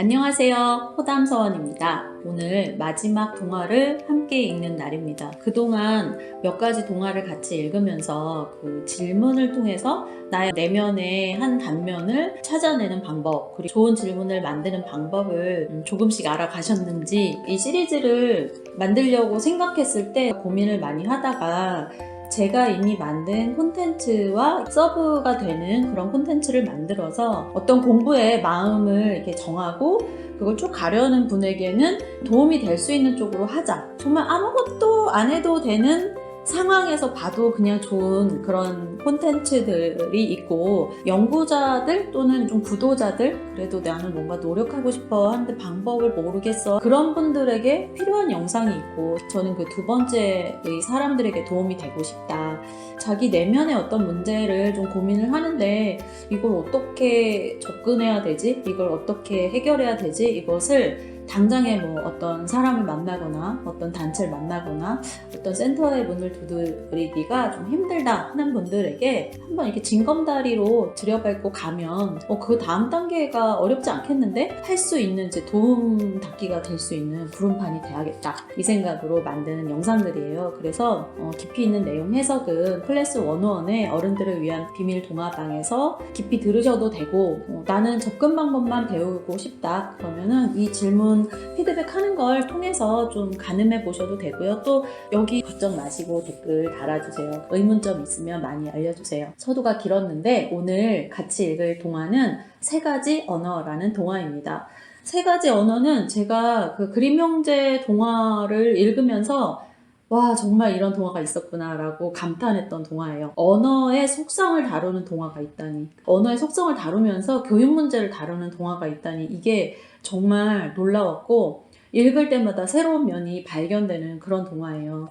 안녕하세요. 호담서원입니다. 오늘 마지막 동화를 함께 읽는 날입니다. 그동안 몇 가지 동화를 같이 읽으면서 그 질문을 통해서 나의 내면의 한 단면을 찾아내는 방법, 그리고 좋은 질문을 만드는 방법을 조금씩 알아가셨는지, 이 시리즈를 만들려고 생각했을 때 고민을 많이 하다가 제가 이미 만든 콘텐츠와 서브가 되는 그런 콘텐츠를 만들어서 어떤 공부에 마음을 이렇게 정하고 그걸 쭉 가려는 분에게는 도움이 될 수 있는 쪽으로 하자. 정말 아무것도 안 해도 되는 상황에서 봐도 그냥 좋은 그런 콘텐츠들이 있고, 연구자들 또는 좀 구도자들, 그래도 나는 뭔가 노력하고 싶어 하는데 방법을 모르겠어, 그런 분들에게 필요한 영상이 있고, 저는 그 두 번째의 사람들에게 도움이 되고 싶다. 자기 내면의 어떤 문제를 좀 고민을 하는데 이걸 어떻게 접근해야 되지? 이걸 어떻게 해결해야 되지? 이것을 당장에 뭐 어떤 사람을 만나거나 어떤 단체를 만나거나 어떤 센터의 문을 두드리기가 좀 힘들다 하는 분들에게 한번 이렇게 징검다리로 들여밟고 가면 그 다음 단계가 어렵지 않겠는데? 할 수 있는 이제 도움 닫기가 될 수 있는 구름판이 돼야겠다, 이 생각으로 만드는 영상들이에요. 그래서 깊이 있는 내용 해석은 클래스 101의 어른들을 위한 비밀 동화방에서 깊이 들으셔도 되고, 나는 접근 방법만 배우고 싶다 그러면은 이 질문 피드백하는 걸 통해서 좀 가늠해 보셔도 되고요. 또 여기 걱정 마시고 댓글 달아주세요. 의문점 있으면 많이 알려주세요. 서두가 길었는데 오늘 같이 읽을 동화는 세 가지 언어라는 동화입니다. 세 가지 언어는 제가 그 그림 형제 동화를 읽으면서 와, 정말 이런 동화가 있었구나 라고 감탄했던 동화예요. 언어의 속성을 다루는 동화가 있다니, 언어의 속성을 다루면서 교육 문제를 다루는 동화가 있다니, 이게 정말 놀라웠고 읽을 때마다 새로운 면이 발견되는 그런 동화예요.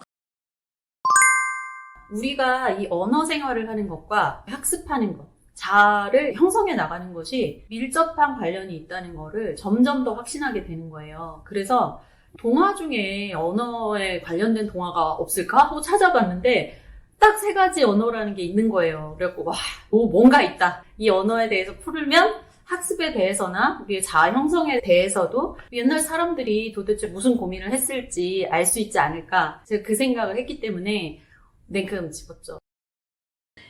우리가 이 언어 생활을 하는 것과 학습하는 것, 자아를 형성해 나가는 것이 밀접한 관련이 있다는 것을 점점 더 확신하게 되는 거예요. 그래서 동화 중에 언어에 관련된 동화가 없을까 하고 찾아봤는데 딱 세 가지 언어라는 게 있는 거예요. 그래갖고 와, 뭔가 있다. 이 언어에 대해서 풀면 학습에 대해서나 우리의 자아 형성에 대해서도 옛날 사람들이 도대체 무슨 고민을 했을지 알 수 있지 않을까, 제가 그 생각을 했기 때문에 냉큼 집었죠.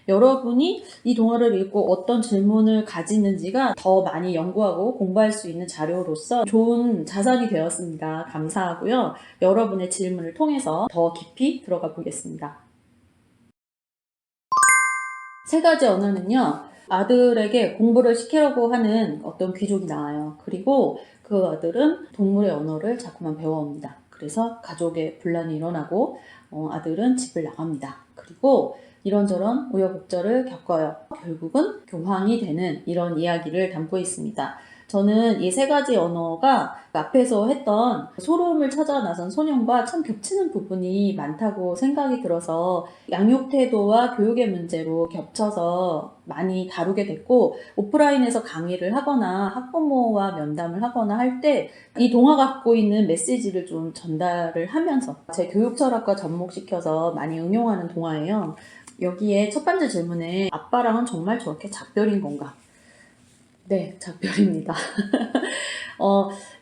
여러분이 이 동화를 읽고 어떤 질문을 가지는지가 더 많이 연구하고 공부할 수 있는 자료로서 좋은 자산이 되었습니다. 감사하고요. 여러분의 질문을 통해서 더 깊이 들어가 보겠습니다. 세 가지 언어는요, 아들에게 공부를 시키려고 하는 어떤 귀족이 나와요. 그리고 그 아들은 동물의 언어를 자꾸만 배워옵니다. 그래서 가족의 분란이 일어나고 아들은 집을 나갑니다. 그리고 이런저런 우여곡절을 겪어요. 결국은 교황이 되는 이런 이야기를 담고 있습니다. 저는 이 세 가지 언어가 앞에서 했던 소름을 찾아 나선 소년과 참 겹치는 부분이 많다고 생각이 들어서 양육 태도와 교육의 문제로 겹쳐서 많이 다루게 됐고, 오프라인에서 강의를 하거나 학부모와 면담을 하거나 할 때 이 동화가 갖고 있는 메시지를 좀 전달을 하면서 제 교육 철학과 접목시켜서 많이 응용하는 동화예요. 여기에 첫 번째 질문에 아빠랑은 정말 저렇게 작별인 건가? 네, 작별입니다.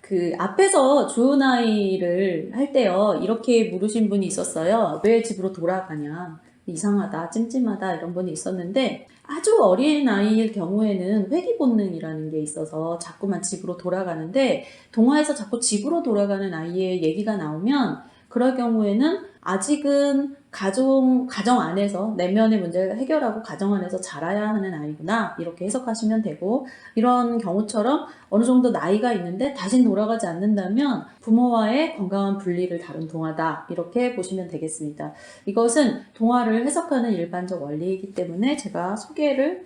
그 앞에서 좋은 아이를 할 때요, 이렇게 물으신 분이 있었어요. 왜 집으로 돌아가냐? 이상하다, 찜찜하다, 이런 분이 있었는데, 아주 어린 아이일 경우에는 회귀 본능이라는 게 있어서 자꾸만 집으로 돌아가는데, 동화에서 자꾸 집으로 돌아가는 아이의 얘기가 나오면 그럴 경우에는 아직은 가정 안에서 내면의 문제를 해결하고 가정 안에서 자라야 하는 아이구나, 이렇게 해석하시면 되고, 이런 경우처럼 어느 정도 나이가 있는데 다신 돌아가지 않는다면 부모와의 건강한 분리를 다룬 동화다, 이렇게 보시면 되겠습니다. 이것은 동화를 해석하는 일반적 원리이기 때문에 제가 소개를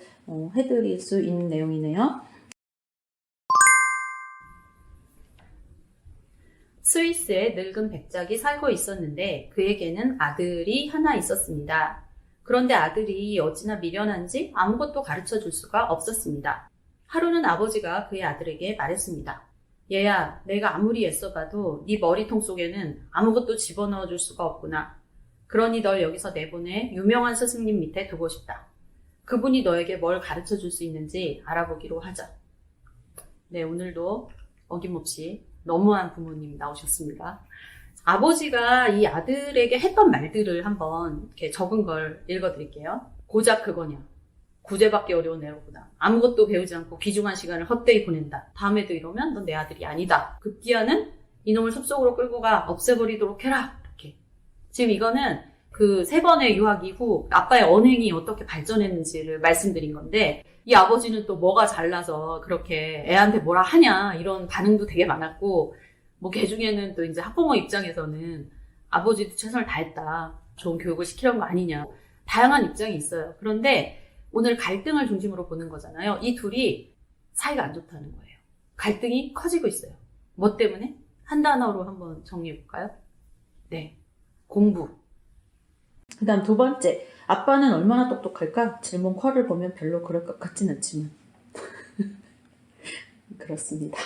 해드릴 수 있는 내용이네요. 스위스에 늙은 백작이 살고 있었는데 그에게는 아들이 하나 있었습니다. 그런데 아들이 어찌나 미련한지 아무것도 가르쳐 줄 수가 없었습니다. 하루는 아버지가 그의 아들에게 말했습니다. 얘야, 내가 아무리 애써봐도 네 머리통 속에는 아무것도 집어넣어 줄 수가 없구나. 그러니 널 여기서 내보내 유명한 스승님 밑에 두고 싶다. 그분이 너에게 뭘 가르쳐 줄 수 있는지 알아보기로 하자. 네, 오늘도 어김없이 너무한 부모님 나오셨습니다. 아버지가 이 아들에게 했던 말들을 한번 이렇게 적은 걸 읽어드릴게요. 고작 그거냐. 구제받기 어려운 애로구나. 아무것도 배우지 않고 귀중한 시간을 헛되이 보낸다. 다음에도 이러면 넌 내 아들이 아니다. 급기야는 이놈을 숲속으로 끌고 가 없애버리도록 해라. 이렇게. 지금 이거는 그 3번의 유학 이후 아빠의 언행이 어떻게 발전했는지를 말씀드린 건데, 이 아버지는 또 뭐가 잘나서 그렇게 애한테 뭐라 하냐 이런 반응도 되게 많았고, 뭐 걔 중에는 또 이제 학부모 입장에서는 아버지도 최선을 다했다. 좋은 교육을 시키려는 거 아니냐. 다양한 입장이 있어요. 그런데 오늘 갈등을 중심으로 보는 거잖아요. 이 둘이 사이가 안 좋다는 거예요. 갈등이 커지고 있어요. 뭐 때문에? 한 단어로 한번 정리해 볼까요? 네. 공부. 그 다음 2번째, 아빠는 얼마나 똑똑할까? 질문 컬을 보면 별로 그럴 것 같진 않지만. 그렇습니다.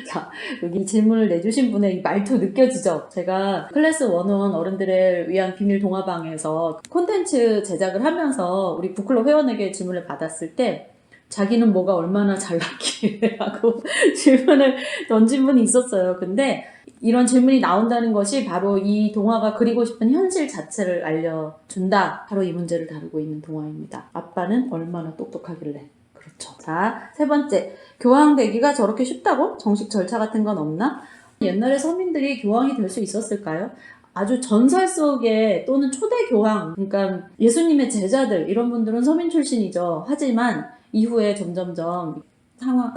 자, 여기 질문을 내주신 분의 이 말투 느껴지죠? 제가 클래스 101 어른들을 위한 비밀 동화방에서 콘텐츠 제작을 하면서 우리 북클럽 회원에게 질문을 받았을 때 자기는 뭐가 얼마나 잘났기에 하고 질문을 던진 분이 있었어요. 근데 이런 질문이 나온다는 것이 바로 이 동화가 그리고 싶은 현실 자체를 알려준다. 바로 이 문제를 다루고 있는 동화입니다. 아빠는 얼마나 똑똑하길래. 그렇죠. 자, 3번째. 교황되기가 저렇게 쉽다고? 정식 절차 같은 건 없나? 옛날에 서민들이 교황이 될 수 있었을까요? 아주 전설 속에 또는 초대 교황, 그러니까 예수님의 제자들 이런 분들은 서민 출신이죠. 하지만 이후에 점점점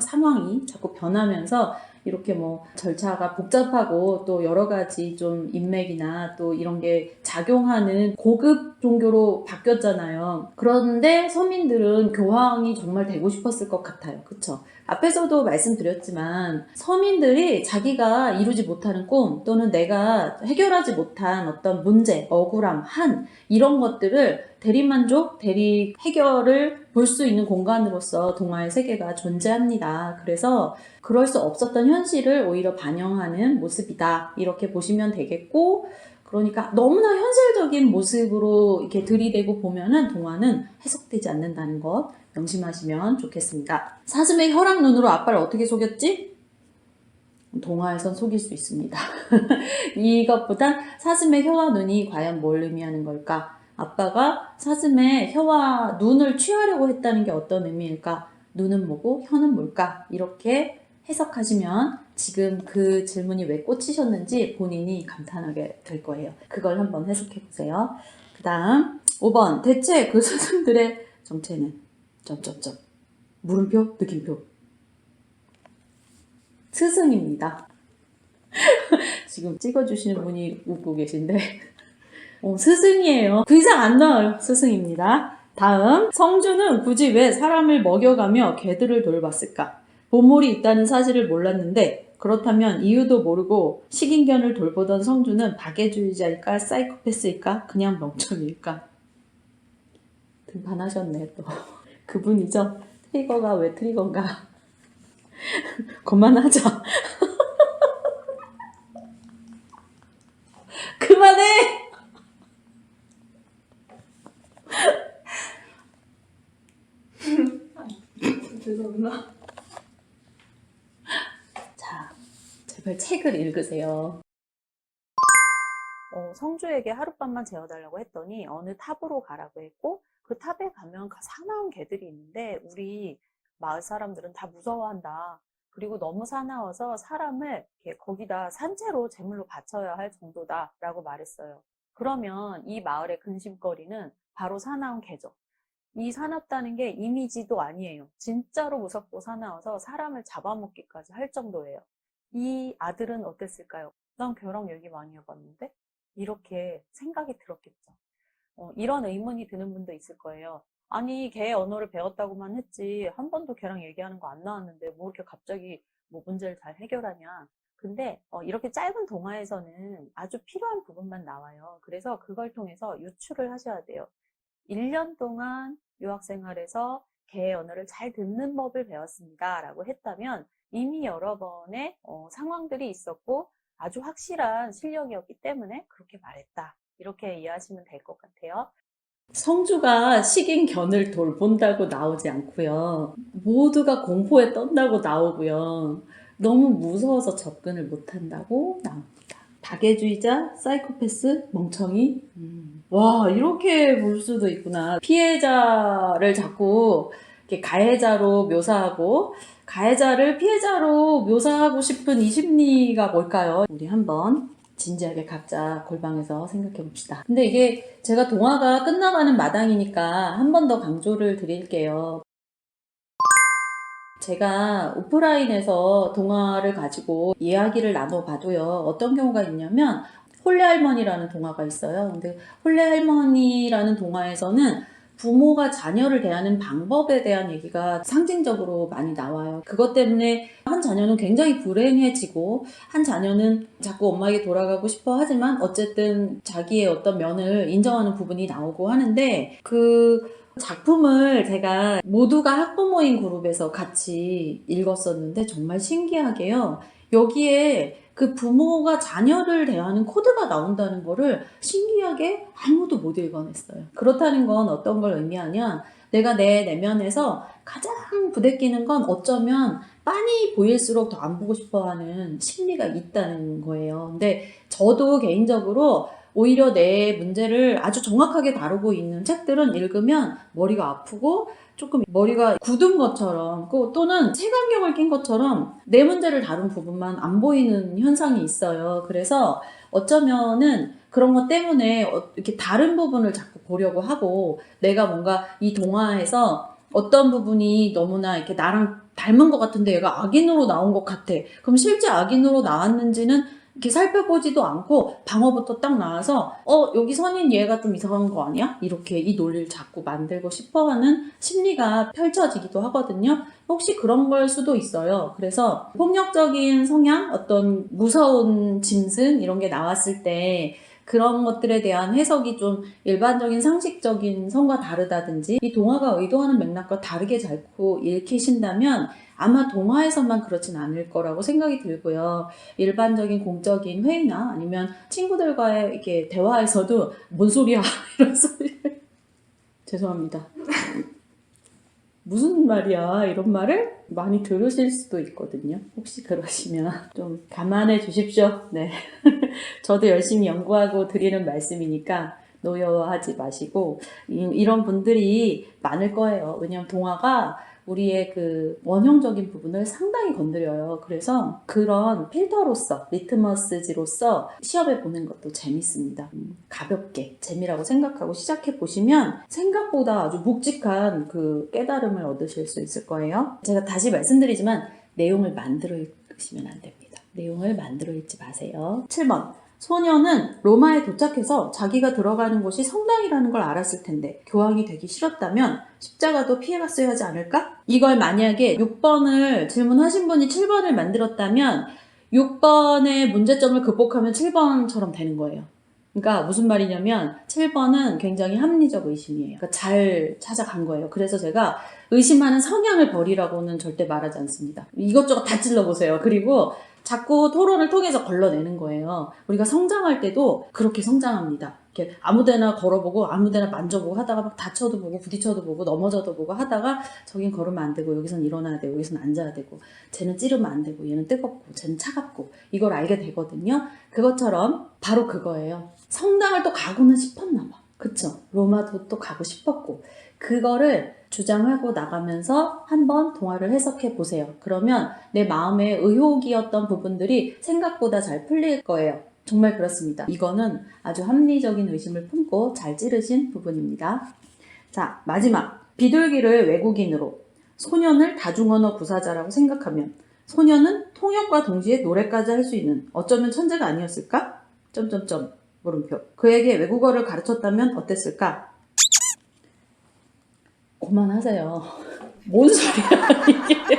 상황이 자꾸 변하면서 이렇게 뭐 절차가 복잡하고 또 여러 가지 좀 인맥이나 또 이런 게 작용하는 고급 종교로 바뀌었잖아요. 그런데 서민들은 교황이 정말 되고 싶었을 것 같아요. 그쵸? 앞에서도 말씀드렸지만 서민들이 자기가 이루지 못하는 꿈 또는 내가 해결하지 못한 어떤 문제, 억울함, 한 이런 것들을 대리만족, 대리 해결을 볼 수 있는 공간으로서 동화의 세계가 존재합니다. 그래서 그럴 수 없었던 현실을 오히려 반영하는 모습이다. 이렇게 보시면 되겠고, 그러니까 너무나 현실적인 모습으로 이렇게 들이대고 보면은 동화는 해석되지 않는다는 것 명심하시면 좋겠습니다. 사슴의 혈압 눈으로 아빠를 어떻게 속였지? 동화에선 속일 수 있습니다. 이것보다 사슴의 혀와 눈이 과연 뭘 의미하는 걸까? 아빠가 사슴의 혀와 눈을 취하려고 했다는 게 어떤 의미일까? 눈은 뭐고 혀는 뭘까? 이렇게 해석하시면 지금 그 질문이 왜 꽂히셨는지 본인이 감탄하게 될 거예요. 그걸 한번 해석해 보세요. 그 다음 5번. 대체 그 스승들의 정체는? 점점점. 물음표, 느낌표. 스승입니다. 지금 찍어주시는 분이 웃고 계신데 스승이에요. 그 이상 안 나와요. 스승입니다. 다음, 성주는 굳이 왜 사람을 먹여가며 개들을 돌봤을까? 보물이 있다는 사실을 몰랐는데 그렇다면 이유도 모르고 식인견을 돌보던 성주는 박애주의자일까? 사이코패스일까? 그냥 멍청일까? 등판하셨네 또. 그분이죠? 트리거가 왜 트리거인가? 그만하자. 그만해! 죄송합니다. 자, 제발 책을 읽으세요. 성주에게 하룻밤만 재워달라고 했더니 어느 탑으로 가라고 했고 그 탑에 가면 사나운 개들이 있는데 우리 마을 사람들은 다 무서워한다. 그리고 너무 사나워서 사람을 이렇게 거기다 산채로 제물로 바쳐야 할 정도다 라고 말했어요. 그러면 이 마을의 근심거리는 바로 사나운 개죠. 이 사납다는 게 이미지도 아니에요. 진짜로 무섭고 사나워서 사람을 잡아먹기까지 할 정도예요. 이 아들은 어땠을까요? 난 걔랑 얘기 많이 해봤는데? 이렇게 생각이 들었겠죠. 이런 의문이 드는 분도 있을 거예요. 아니, 걔 언어를 배웠다고만 했지 한 번도 걔랑 얘기하는 거 안 나왔는데 뭐 이렇게 갑자기 뭐 문제를 잘 해결하냐. 근데 이렇게 짧은 동화에서는 아주 필요한 부분만 나와요. 그래서 그걸 통해서 유추를 하셔야 돼요. 1년 동안 유학생활에서 개 언어를 잘 듣는 법을 배웠습니다 라고 했다면 이미 여러 번의 상황들이 있었고 아주 확실한 실력이었기 때문에 그렇게 말했다. 이렇게 이해하시면 될 것 같아요. 성주가 식인견을 돌본다고 나오지 않고요. 모두가 공포에 떤다고 나오고요. 너무 무서워서 접근을 못한다고 나옵니다. 박애주의자, 사이코패스, 멍청이. 와, 이렇게 볼 수도 있구나. 피해자를 자꾸 이렇게 가해자로 묘사하고 가해자를 피해자로 묘사하고 싶은 이 심리가 뭘까요? 우리 한번 진지하게 각자 골방에서 생각해 봅시다. 근데 이게 제가 동화가 끝나가는 마당이니까 한 번 더 강조를 드릴게요. 제가 오프라인에서 동화를 가지고 이야기를 나눠봐도요, 어떤 경우가 있냐면 홀레 할머니라는 동화가 있어요. 근데 홀레 할머니라는 동화에서는 부모가 자녀를 대하는 방법에 대한 얘기가 상징적으로 많이 나와요. 그것 때문에 한 자녀는 굉장히 불행해지고 한 자녀는 자꾸 엄마에게 돌아가고 싶어 하지만 어쨌든 자기의 어떤 면을 인정하는 부분이 나오고 하는데, 그 작품을 제가 모두가 학부모인 그룹에서 같이 읽었었는데 정말 신기하게요. 여기에 그 부모가 자녀를 대하는 코드가 나온다는 거를 신기하게 아무도 못 읽어냈어요. 그렇다는 건 어떤 걸 의미하냐? 내가 내 내면에서 가장 부대끼는 건 어쩌면 빤히 보일수록 더 안 보고 싶어 하는 심리가 있다는 거예요. 근데 저도 개인적으로 오히려 내 문제를 아주 정확하게 다루고 있는 책들은 읽으면 머리가 아프고 조금 머리가 굳은 것처럼 또는 색안경을 낀 것처럼 내 문제를 다룬 부분만 안 보이는 현상이 있어요. 그래서 어쩌면은 그런 것 때문에 이렇게 다른 부분을 자꾸 보려고 하고, 내가 뭔가 이 동화에서 어떤 부분이 너무나 이렇게 나랑 닮은 것 같은데 얘가 악인으로 나온 것 같아. 그럼 실제 악인으로 나왔는지는 이렇게 살펴보지도 않고 방어부터 딱 나와서 여기 선인 얘가 좀 이상한 거 아니야? 이렇게 이 논리를 자꾸 만들고 싶어하는 심리가 펼쳐지기도 하거든요. 혹시 그런 걸 수도 있어요. 그래서 폭력적인 성향, 어떤 무서운 짐승 이런 게 나왔을 때 그런 것들에 대한 해석이 좀 일반적인 상식적인 성과 다르다든지 이 동화가 의도하는 맥락과 다르게 자꾸 읽히신다면 아마 동화에서만 그렇진 않을 거라고 생각이 들고요. 일반적인 공적인 회의나 아니면 친구들과의 이렇게 대화에서도 뭔 소리야 이런 소리를 죄송합니다. 무슨 말이야 이런 말을 많이 들으실 수도 있거든요. 혹시 그러시면 좀 감안해 주십시오. 네, 저도 열심히 연구하고 드리는 말씀이니까 노여워하지 마시고 이런 분들이 많을 거예요. 왜냐하면 동화가 우리의 그 원형적인 부분을 상당히 건드려요. 그래서 그런 필터로서, 리트머스지로서 시험에 보는 것도 재밌습니다. 가볍게 재미라고 생각하고 시작해 보시면 생각보다 아주 묵직한 그 깨달음을 얻으실 수 있을 거예요. 제가 다시 말씀드리지만 내용을 만들어 읽으시면 안 됩니다. 내용을 만들어 읽지 마세요. 7번. 소녀는 로마에 도착해서 자기가 들어가는 곳이 성당이라는 걸 알았을 텐데 교황이 되기 싫었다면 십자가도 피해갔어야 하지 않을까? 이걸 만약에 6번을 질문하신 분이 7번을 만들었다면 6번의 문제점을 극복하면 7번처럼 되는 거예요. 그러니까 무슨 말이냐면 7번은 굉장히 합리적 의심이에요. 그러니까 잘 찾아간 거예요. 그래서 제가 의심하는 성향을 버리라고는 절대 말하지 않습니다. 이것저것 다 찔러보세요. 그리고 자꾸 토론을 통해서 걸러내는 거예요. 우리가 성장할 때도 그렇게 성장합니다. 이렇게 아무데나 걸어보고 아무데나 만져보고 하다가 막 다쳐도 보고 부딪혀도 보고 넘어져도 보고 하다가 저긴 걸으면 안 되고 여기선 일어나야 되고 여기선 앉아야 되고 쟤는 찌르면 안 되고 얘는 뜨겁고 쟤는 차갑고 이걸 알게 되거든요. 그것처럼 바로 그거예요. 성당을 또 가고는 싶었나 봐. 그쵸? 로마도 또 가고 싶었고 그거를 주장하고 나가면서 한번 동화를 해석해 보세요. 그러면 내 마음에 의혹이었던 부분들이 생각보다 잘 풀릴 거예요. 정말 그렇습니다. 이거는 아주 합리적인 의심을 품고 잘 찌르신 부분입니다. 자, 마지막. 비둘기를 외국인으로, 소년을 다중언어 구사자라고 생각하면 소년은 통역과 동시에 노래까지 할 수 있는 어쩌면 천재가 아니었을까? 점점점 물음표. 그에게 외국어를 가르쳤다면 어땠을까? 그만하세요. 뭔 소리야 이게.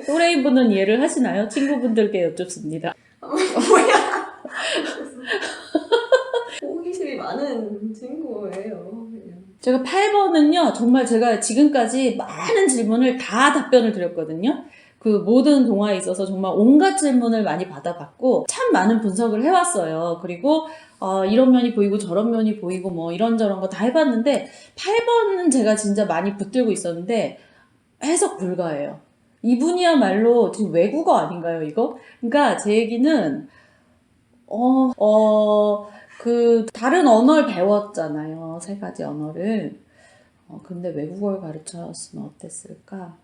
또래이분은 이해를 하시나요? 친구분들께 여쭙습니다. 뭐야? 호기심이 많은 친구예요. 제가 8번은요, 정말 제가 지금까지 많은 질문을 다 답변을 드렸거든요. 그 모든 동화에 있어서 정말 온갖 질문을 많이 받아봤고 참 많은 분석을 해왔어요. 그리고 이런 면이 보이고 저런 면이 보이고 뭐 이런저런 거 다 해봤는데 8번은 제가 진짜 많이 붙들고 있었는데 해석 불가예요. 이분이야말로 지금 외국어 아닌가요, 이거? 그러니까 제 얘기는 그 다른 언어를 배웠잖아요. 3가지 언어를. 근데 외국어를 가르쳤으면 어땠을까?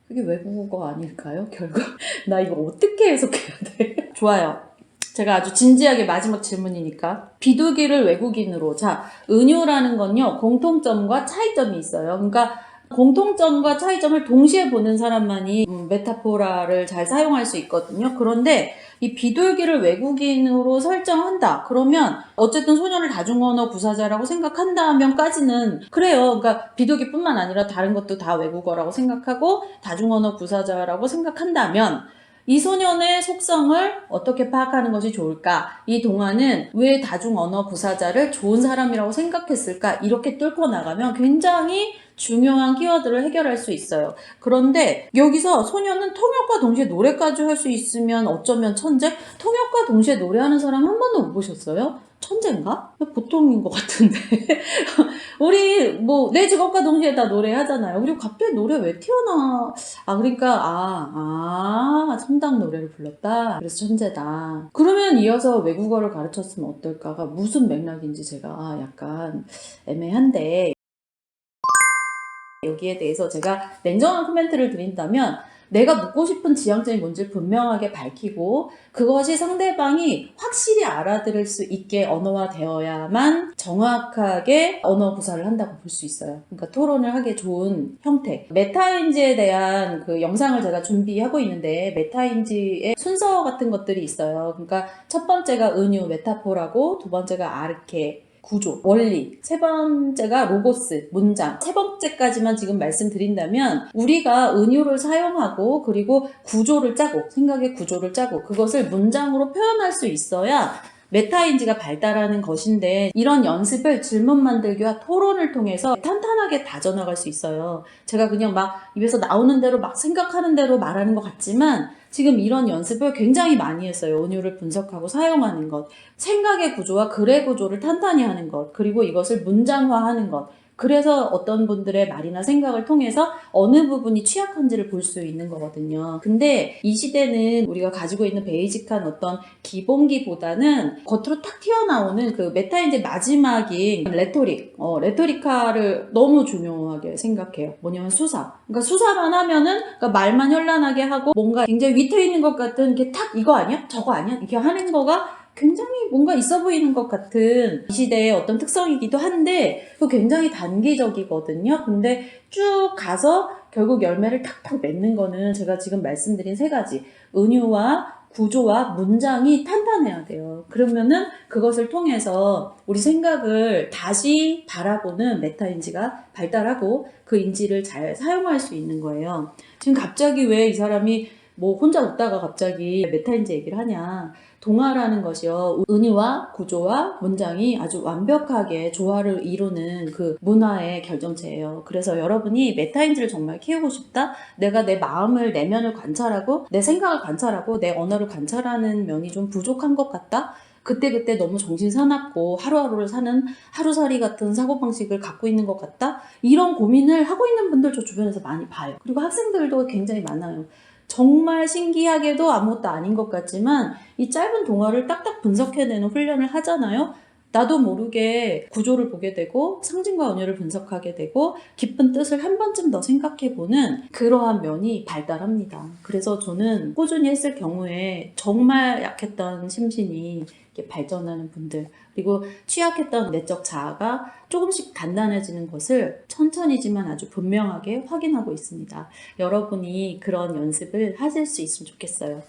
그게 외국어 아닐까요, 결국? 나 이거 어떻게 해석해야 돼? 좋아요. 제가 아주 진지하게 마지막 질문이니까. 비둘기를 외국인으로. 자, 은유라는 건요, 공통점과 차이점이 있어요. 그러니까 공통점과 차이점을 동시에 보는 사람만이 메타포라를 잘 사용할 수 있거든요. 그런데 이 비둘기를 외국인으로 설정한다. 그러면 어쨌든 소녀를 다중언어 구사자라고 생각한다면까지는 그래요. 그러니까 비둘기뿐만 아니라 다른 것도 다 외국어라고 생각하고 다중언어 구사자라고 생각한다면 이 소년의 속성을 어떻게 파악하는 것이 좋을까? 이 동화는 왜 다중언어 구사자를 좋은 사람이라고 생각했을까? 이렇게 뚫고 나가면 굉장히 중요한 키워드를 해결할 수 있어요. 그런데 여기서 소년은 통역과 동시에 노래까지 할 수 있으면 어쩌면 천재? 통역과 동시에 노래하는 사람 한 번도 못 보셨어요? 천재인가? 보통인 것 같은데. 우리 뭐 내 직업과 동시에 다 노래하잖아요. 그리고 갑자기 노래 왜 튀어나와? 그러니까 성당 노래를 불렀다. 그래서 천재다. 그러면 이어서 외국어를 가르쳤으면 어떨까가 무슨 맥락인지 제가 약간 애매한데 여기에 대해서 제가 냉정한 코멘트를 드린다면 내가 묻고 싶은 지향점이 뭔지 분명하게 밝히고 그것이 상대방이 확실히 알아들을 수 있게 언어화되어야만 정확하게 언어 구사를 한다고 볼 수 있어요. 그러니까 토론을 하기 좋은 형태. 메타인지에 대한 그 영상을 제가 준비하고 있는데 메타인지의 순서 같은 것들이 있어요. 그러니까 첫 번째가 은유, 메타포라고, 두 번째가 아르케, 구조, 원리, 세 번째가 로고스, 문장. 세 번째까지만 지금 말씀드린다면 우리가 은유를 사용하고 그리고 구조를 짜고 생각의 구조를 짜고 그것을 문장으로 표현할 수 있어야 메타인지가 발달하는 것인데 이런 연습을 질문 만들기와 토론을 통해서 탄탄하게 다져나갈 수 있어요. 제가 그냥 막 입에서 나오는 대로 막 생각하는 대로 말하는 것 같지만 지금 이런 연습을 굉장히 많이 했어요. 은유를 분석하고 사용하는 것, 생각의 구조와 글의 구조를 탄탄히 하는 것, 그리고 이것을 문장화하는 것. 그래서 어떤 분들의 말이나 생각을 통해서 어느 부분이 취약한지를 볼 수 있는 거거든요. 근데 이 시대는 우리가 가지고 있는 베이직한 어떤 기본기보다는 겉으로 탁 튀어나오는 그 메타인지 마지막인 레토리카를 너무 중요하게 생각해요. 뭐냐면 수사. 그러니까 수사만 하면은 그러니까 말만 현란하게 하고 뭔가 굉장히 위트있는 것 같은 게 탁 이거 아니야? 저거 아니야? 이렇게 하는 거가 굉장히 뭔가 있어 보이는 것 같은 이 시대의 어떤 특성이기도 한데 또 굉장히 단기적이거든요. 근데 쭉 가서 결국 열매를 탁탁 맺는 거는 제가 지금 말씀드린 3가지 은유와 구조와 문장이 탄탄해야 돼요. 그러면은 그것을 통해서 우리 생각을 다시 바라보는 메타인지가 발달하고 그 인지를 잘 사용할 수 있는 거예요. 지금 갑자기 왜 이 사람이 뭐 혼자 웃다가 갑자기 메타인지 얘기를 하냐. 동화라는 것이요. 은유와 구조와 문장이 아주 완벽하게 조화를 이루는 그 문화의 결정체예요. 그래서 여러분이 메타인지를 정말 키우고 싶다? 내가 내 마음을, 내면을 관찰하고 내 생각을 관찰하고 내 언어를 관찰하는 면이 좀 부족한 것 같다? 그때그때 너무 정신 사납고 하루하루를 사는 하루살이 같은 사고방식을 갖고 있는 것 같다? 이런 고민을 하고 있는 분들 저 주변에서 많이 봐요. 그리고 학생들도 굉장히 많아요. 정말 신기하게도 아무것도 아닌 것 같지만 이 짧은 동화를 딱딱 분석해내는 훈련을 하잖아요. 나도 모르게 구조를 보게 되고 상징과 은유를 분석하게 되고 깊은 뜻을 한 번쯤 더 생각해보는 그러한 면이 발달합니다. 그래서 저는 꾸준히 했을 경우에 정말 약했던 심신이 이렇게 발전하는 분들 그리고 취약했던 내적 자아가 조금씩 단단해지는 것을 천천히지만 아주 분명하게 확인하고 있습니다. 여러분이 그런 연습을 하실 수 있으면 좋겠어요.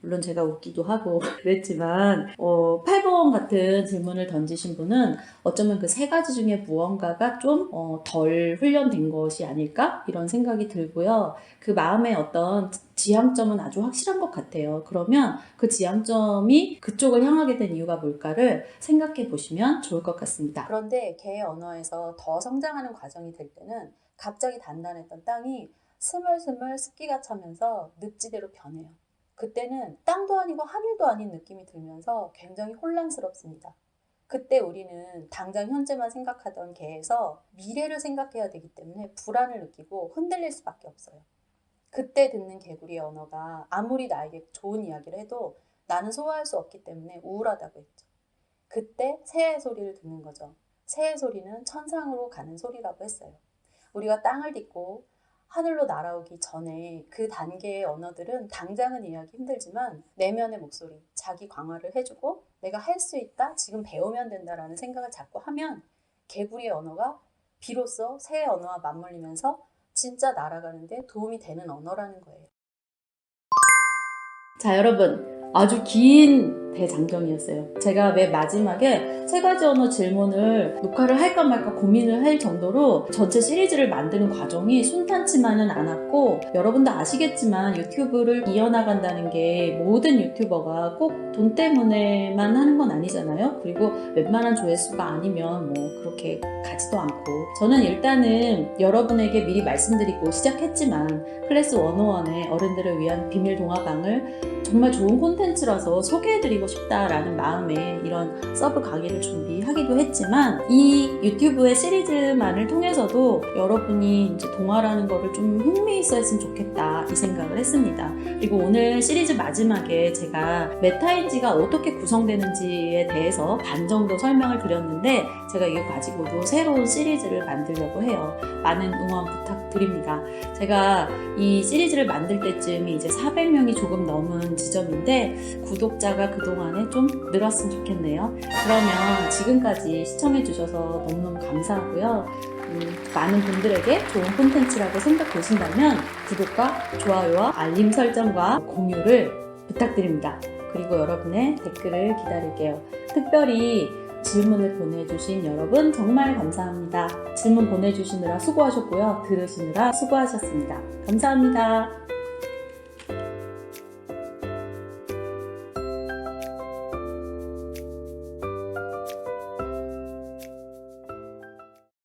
물론 제가 웃기도 하고 그랬지만 8번 같은 질문을 던지신 분은 어쩌면 그 3가지 중에 무언가가 좀 덜 훈련된 것이 아닐까? 이런 생각이 들고요. 그 마음의 어떤 지향점은 아주 확실한 것 같아요. 그러면 그 지향점이 그쪽을 향하게 된 이유가 뭘까를 생각해 보시면 좋을 것 같습니다. 그런데 개의 언어에서 더 성장하는 과정이 될 때는 갑자기 단단했던 땅이 스물스물 습기가 차면서 늪지대로 변해요. 그때는 땅도 아니고 하늘도 아닌 느낌이 들면서 굉장히 혼란스럽습니다. 그때 우리는 당장 현재만 생각하던 개에서 미래를 생각해야 되기 때문에 불안을 느끼고 흔들릴 수밖에 없어요. 그때 듣는 개구리의 언어가 아무리 나에게 좋은 이야기를 해도 나는 소화할 수 없기 때문에 우울하다고 했죠. 그때 새의 소리를 듣는 거죠. 새의 소리는 천상으로 가는 소리라고 했어요. 우리가 땅을 딛고 하늘로 날아오기 전에 그 단계의 언어들은 당장은 이해하기 힘들지만 내면의 목소리, 자기 강화를 해주고 내가 할 수 있다, 지금 배우면 된다라는 생각을 자꾸 하면 개구리의 언어가 비로소 새의 언어와 맞물리면서 진짜 날아가는데 도움이 되는 언어라는 거예요. 자, 여러분. 아주 긴 대장정이었어요. 제가 맨 마지막에 3가지 언어 질문을 녹화를 할까 말까 고민을 할 정도로 전체 시리즈를 만드는 과정이 순탄치만은 않았고, 여러분도 아시겠지만 유튜브를 이어나간다는 게 모든 유튜버가 꼭 돈 때문에만 하는 건 아니잖아요. 그리고 웬만한 조회수가 아니면 뭐 그렇게 가지도 않고, 저는 일단은 여러분에게 미리 말씀드리고 시작했지만 클래스 101의 어른들을 위한 비밀 동화방을 정말 좋은 콘텐츠라서 소개해드리고 싶다라는 마음에 이런 서브 강의를 준비하기도 했지만, 이 유튜브의 시리즈만을 통해서도 여러분이 이제 동화라는 거를 좀 흥미있어 했으면 좋겠다 이 생각을 했습니다. 그리고 오늘 시리즈 마지막에 제가 메타인지가 어떻게 구성되는지에 대해서 반 정도 설명을 드렸는데, 제가 이거 가지고도 새로운 시리즈를 만들려고 해요. 많은 응원 부탁드립니다. 제가 이 시리즈를 만들 때쯤이 이제 400명이 조금 넘은 지점인데 구독자가 그동안에 좀 늘었으면 좋겠네요. 그러면 지금까지 시청해주셔서 너무너무 감사하고요. 많은 분들에게 좋은 콘텐츠라고 생각되신다면 구독과 좋아요와 알림 설정과 공유를 부탁드립니다. 그리고 여러분의 댓글을 기다릴게요. 특별히 질문을 보내주신 여러분 정말 감사합니다. 질문 보내주시느라 수고하셨고요. 들으시느라 수고하셨습니다. 감사합니다.